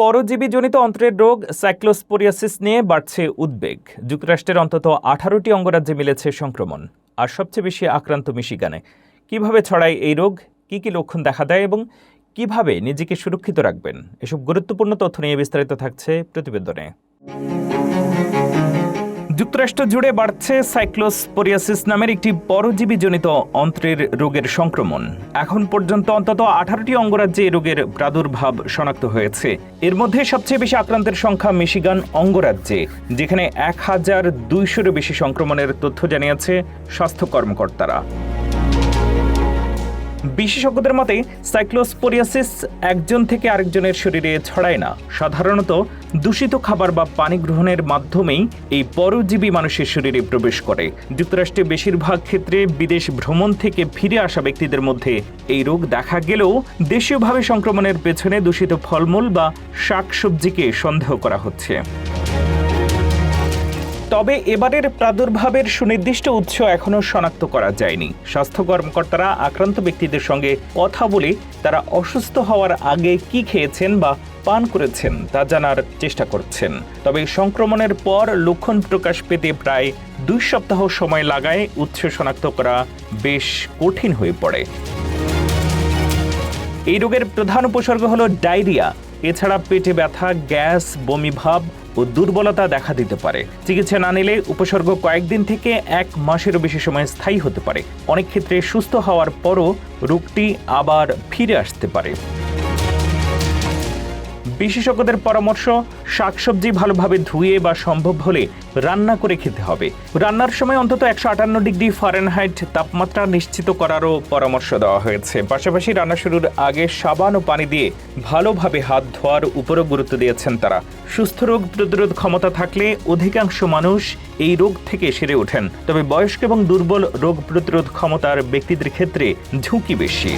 পরজীবীজনিত অন্ত্রের রোগ সাইক্লোস্পোরিয়াসিস নিয়ে বাড়ছে উদ্বেগ। যুক্তরাষ্ট্রের অন্তত 18টি অঙ্গরাজ্যে মিলেছে সংক্রমণ, আর সবচেয়ে বেশি আক্রান্ত মিশিগানে। কিভাবে ছড়ায় এই রোগ, কি কি লক্ষণ দেখা দেয় এবং কিভাবে নিজেকে সুরক্ষিত রাখবেন, এসব গুরুত্বপূর্ণ তথ্য নিয়ে বিস্তারিত থাকছে প্রতিবেদনে। যুক্তরাষ্ট্র জুড়ে বাড়ছে সাইক্লোস্পোরিয়াসিস নামের একটি পরজীবীজনিত অন্ত্রের রোগের সংক্রমণ। এখন পর্যন্ত অন্তত 18টি অঙ্গরাজ্যে এই রোগের প্রাদুর্ভাব শনাক্ত হয়েছে। এর মধ্যে সবচেয়ে বেশি আক্রান্তের সংখ্যা মিশিগান অঙ্গরাজ্যে, যেখানে 1200-এরও বেশি সংক্রমণের তথ্য জানিয়েছে স্বাস্থ্য কর্মকর্তারা। বিশেষজ্ঞদের মতে সাইক্লোস্পোরিয়াসিস একজন থেকে আরেকজনের শরীরে ছড়ায় না। সাধারণত দূষিত খাবার বা পানি গ্রহণের মাধ্যমেই এই পরজীবী মানুষের শরীরে প্রবেশ করে। যুক্তরাষ্ট্রে বেশিরভাগ ক্ষেত্রে বিদেশ ভ্রমণ থেকে ফিরে আসা ব্যক্তিদের মধ্যে এই রোগ দেখা গেলেও দেশীয়ভাবে সংক্রমণের পেছনে দূষিত ফলমূল বা শাকসবজিকে সন্দেহ করা হচ্ছে। তবে এবারের প্রাদুর্ভাবের সুনির্দিষ্ট উৎস এখনও শনাক্ত করা যায়নি। স্বাস্থ্য কর্মকর্তারা আক্রান্ত ব্যক্তিদের সঙ্গে কথা বলে তারা অসুস্থ হওয়ার আগে কি খেয়েছেন বা পান করেছেন তা জানার চেষ্টা করছেন। তবে সংক্রমণের পর লক্ষণ প্রকাশ পেতে প্রায় 2 সপ্তাহ সময় লাগায় উৎস শনাক্ত করা বেশ কঠিন হয়ে পড়ে। এই রোগের প্রধান উপসর্গ হল ডায়রিয়া। এছাড়া পেটে ব্যথা, গ্যাস, বমিভাব ও দুর্বলতা দেখা দিতে পারে। চিকিৎসা না নিলে উপসর্গ কয়েকদিন থেকে 1 মাসেরও বেশি সময় স্থায়ী হতে পারে। অনেক ক্ষেত্রে সুস্থ হওয়ার পরও রোগটি আবার ফিরে আসতে পারে। বিশেষজ্ঞদের পরামর্শ, শাকসবজি ভালোভাবে ধুয়ে বা সম্ভব হলে রান্না করে খেতে হবে। রান্নার সময় অন্তত 158 ডিগ্রি ফারেনহাইট তাপমাত্রা নিশ্চিত করারও পরামর্শ দেওয়া হয়েছে। পাশাপাশি রান্না শুরুর আগে সাবান ও পানি দিয়ে ভালোভাবে হাত ধোয়ার উপরও গুরুত্ব দিয়েছেন তারা। সুস্থ রোগ প্রতিরোধ ক্ষমতা থাকলে অধিকাংশ মানুষ এই রোগ থেকে সেরে ওঠেন। তবে বয়স্ক এবং দুর্বল রোগ প্রতিরোধ ক্ষমতার ব্যক্তিদের ক্ষেত্রে ঝুঁকি বেশি।